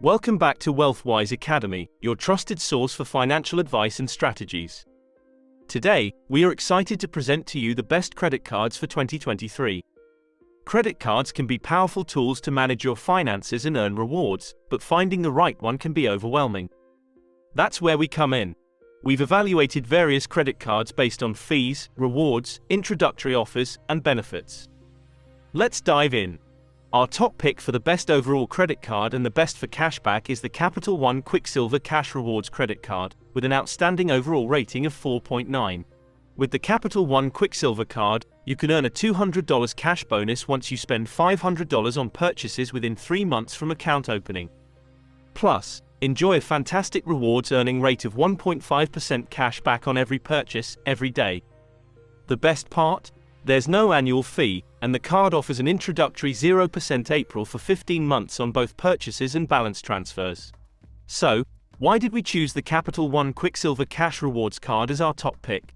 Welcome back to WealthWise Academy, your trusted source for financial advice and strategies. Today, we are excited to present to you the best credit cards for 2023. Credit cards can be powerful tools to manage your finances and earn rewards, but finding the right one can be overwhelming. That's where we come in. We've evaluated various credit cards based on fees, rewards, introductory offers, and benefits. Let's dive in. Our top pick for the best overall credit card and the best for cashback is the Capital One Quicksilver Cash Rewards credit card, with an outstanding overall rating of 4.9. With the Capital One Quicksilver card, you can earn a $200 cash bonus once you spend $500 on purchases within 3 months from account opening. Plus, enjoy a fantastic rewards earning rate of 1.5% cash back on every purchase, every day. The best part? There's no annual fee, and the card offers an introductory 0% APR for 15 months on both purchases and balance transfers. So, why did we choose the Capital One Quicksilver Cash Rewards card as our top pick?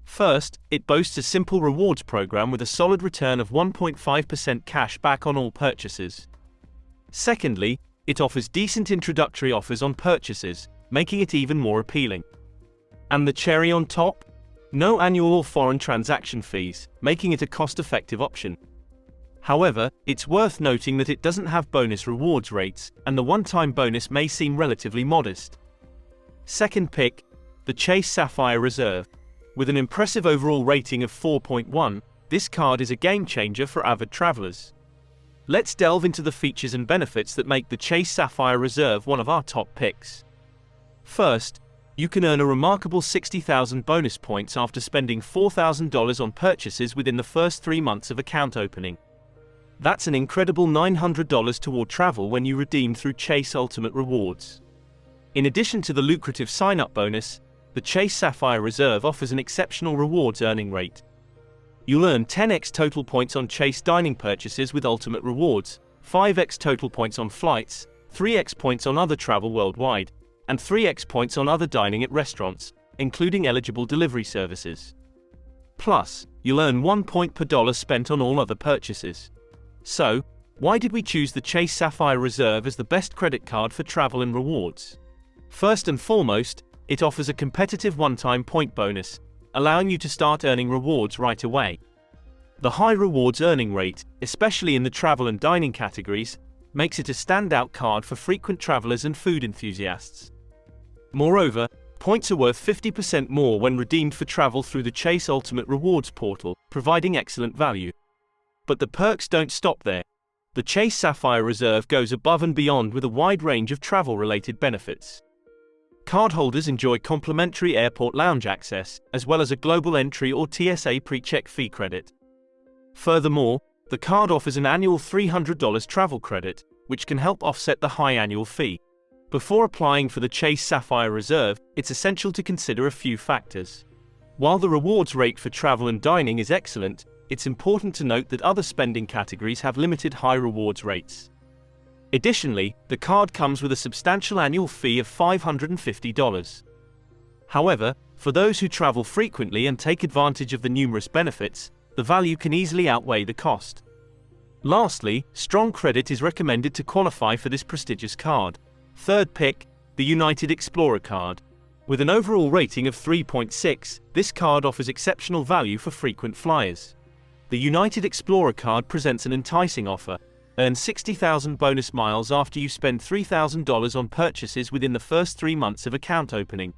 First, it boasts a simple rewards program with a solid return of 1.5% cash back on all purchases. Secondly, it offers decent introductory offers on purchases, making it even more appealing. And the cherry on top? No annual or foreign transaction fees, making it a cost-effective option. However, it's worth noting that it doesn't have bonus rewards rates, and the one-time bonus may seem relatively modest. Second pick, the Chase Sapphire Reserve. With an impressive overall rating of 4.1, this card is a game-changer for avid travelers. Let's delve into the features and benefits that make the Chase Sapphire Reserve one of our top picks. First, you can earn a remarkable 60,000 bonus points after spending $4,000 on purchases within the first 3 months of account opening. That's an incredible $900 toward travel when you redeem through Chase Ultimate Rewards. In addition to the lucrative sign-up bonus, the Chase Sapphire Reserve offers an exceptional rewards earning rate. You'll earn 10x total points on Chase dining purchases with Ultimate Rewards, 5x total points on flights, 3x points on other travel worldwide, and 3x points on other dining at restaurants, including eligible delivery services. Plus, you'll earn 1 point per dollar spent on all other purchases. So, why did we choose the Chase Sapphire Reserve as the best credit card for travel and rewards? First and foremost, it offers a competitive one-time point bonus, allowing you to start earning rewards right away. The high rewards earning rate, especially in the travel and dining categories, makes it a standout card for frequent travelers and food enthusiasts. Moreover, points are worth 50% more when redeemed for travel through the Chase Ultimate Rewards portal, providing excellent value. But the perks don't stop there. The Chase Sapphire Reserve goes above and beyond with a wide range of travel-related benefits. Cardholders enjoy complimentary airport lounge access, as well as a global entry or TSA pre-check fee credit. Furthermore, the card offers an annual $300 travel credit, which can help offset the high annual fee. Before applying for the Chase Sapphire Reserve, it's essential to consider a few factors. While the rewards rate for travel and dining is excellent, it's important to note that other spending categories have limited high rewards rates. Additionally, the card comes with a substantial annual fee of $550. However, for those who travel frequently and take advantage of the numerous benefits, the value can easily outweigh the cost. Lastly, strong credit is recommended to qualify for this prestigious card. Third pick, the United Explorer card. With an overall rating of 3.6, this card offers exceptional value for frequent flyers. The United Explorer card presents an enticing offer. Earn 60,000 bonus miles after you spend $3,000 on purchases within the first 3 months of account opening.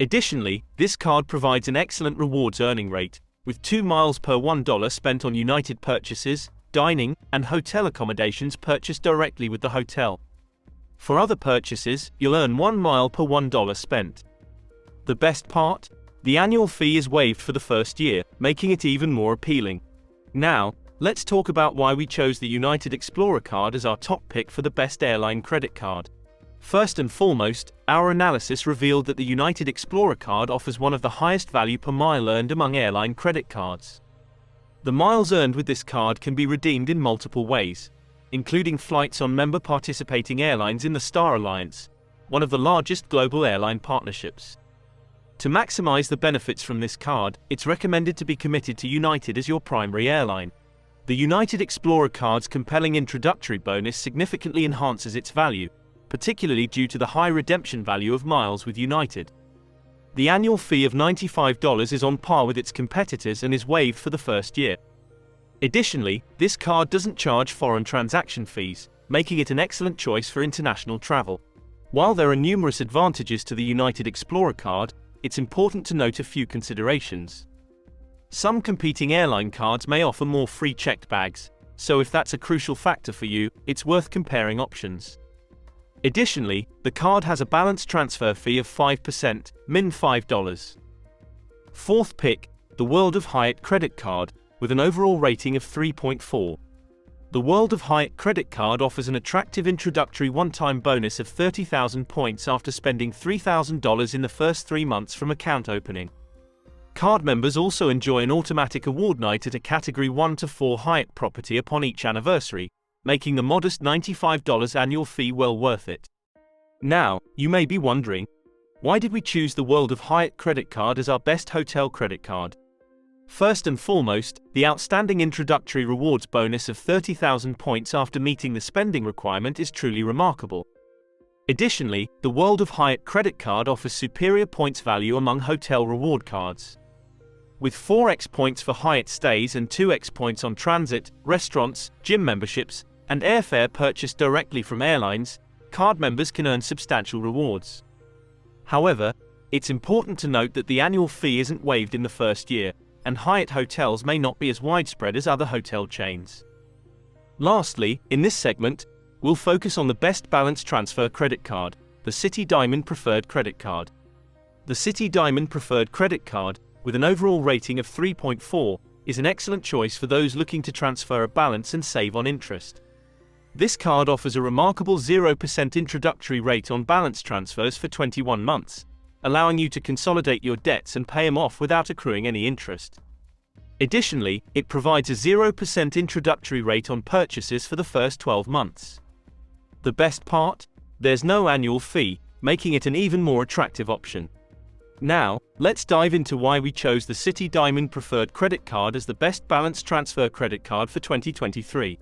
Additionally, this card provides an excellent rewards earning rate, with 2 miles per $1 spent on United purchases, dining, and hotel accommodations purchased directly with the hotel. For other purchases, you'll earn 1 mile per $1 spent. The best part? The annual fee is waived for the first year, making it even more appealing. Now, let's talk about why we chose the United Explorer card as our top pick for the best airline credit card. First and foremost, our analysis revealed that the United Explorer card offers one of the highest value per mile earned among airline credit cards. The miles earned with this card can be redeemed in multiple ways, including flights on member participating airlines in the Star Alliance, one of the largest global airline partnerships. To maximize the benefits from this card, it's recommended to be committed to United as your primary airline. The United Explorer card's compelling introductory bonus significantly enhances its value, particularly due to the high redemption value of miles with United. The annual fee of $95 is on par with its competitors and is waived for the first year. Additionally, this card doesn't charge foreign transaction fees, making it an excellent choice for international travel. While there are numerous advantages to the United Explorer card, it's important to note a few considerations. Some competing airline cards may offer more free checked bags, so if that's a crucial factor for you, it's worth comparing options. Additionally, the card has a balanced transfer fee of 5%, min $5. Fourth pick, the World of Hyatt credit card, with an overall rating of 3.4. The World of Hyatt credit card offers an attractive introductory one-time bonus of 30,000 points after spending $3,000 in the first 3 months from account opening. Card members also enjoy an automatic award night at a Category 1 to 4 Hyatt property upon each anniversary, making the modest $95 annual fee well worth it. Now, you may be wondering, why did we choose the World of Hyatt credit card as our best hotel credit card? First and foremost, the outstanding introductory rewards bonus of 30,000 points after meeting the spending requirement is truly remarkable. Additionally, the World of Hyatt credit card offers superior points value among hotel reward cards. With 4x points for Hyatt stays and 2x points on transit, restaurants, gym memberships, and airfare purchased directly from airlines, card members can earn substantial rewards. However, it's important to note that the annual fee isn't waived in the first year, and Hyatt hotels may not be as widespread as other hotel chains. Lastly, in this segment, we'll focus on the best balanced transfer credit card, the Citi Diamond Preferred Credit Card. The Citi Diamond Preferred Credit Card, with an overall rating of 3.4, is an excellent choice for those looking to transfer a balance and save on interest. This card offers a remarkable 0% introductory rate on balance transfers for 21 months, allowing you to consolidate your debts and pay them off without accruing any interest. Additionally, it provides a 0% introductory rate on purchases for the first 12 months. The best part? There's no annual fee, making it an even more attractive option. Now, let's dive into why we chose the Citi Diamond Preferred Credit Card as the best balanced transfer credit card for 2023.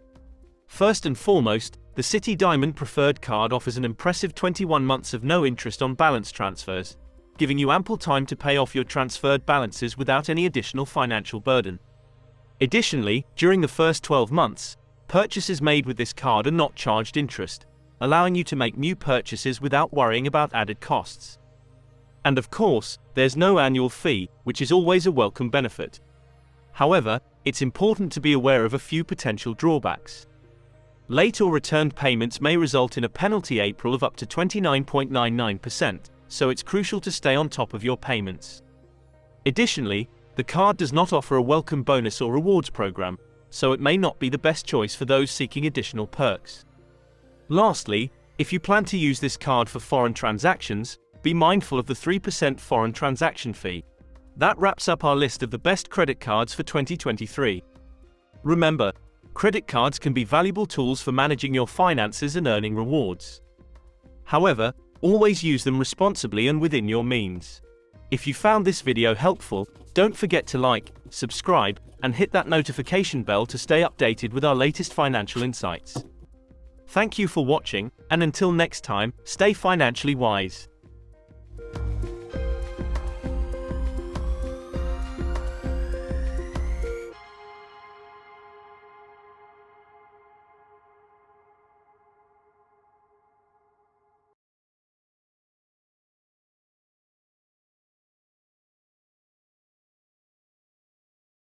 First and foremost, the Citi Diamond Preferred Card offers an impressive 21 months of no interest on balance transfers, giving you ample time to pay off your transferred balances without any additional financial burden. Additionally, during the first 12 months, purchases made with this card are not charged interest, allowing you to make new purchases without worrying about added costs. And of course, there's no annual fee, which is always a welcome benefit. However, it's important to be aware of a few potential drawbacks. Late or returned payments may result in a penalty April of up to 29.99%, so it's crucial to stay on top of your payments. Additionally, the card does not offer a welcome bonus or rewards program, so it may not be the best choice for those seeking additional perks. Lastly, if you plan to use this card for foreign transactions, be mindful of the 3% foreign transaction fee. That wraps up our list of the best credit cards for 2023. Remember, credit cards can be valuable tools for managing your finances and earning rewards. However, always use them responsibly and within your means. If you found this video helpful, don't forget to like, subscribe, and hit that notification bell to stay updated with our latest financial insights. Thank you for watching, and until next time, stay financially wise.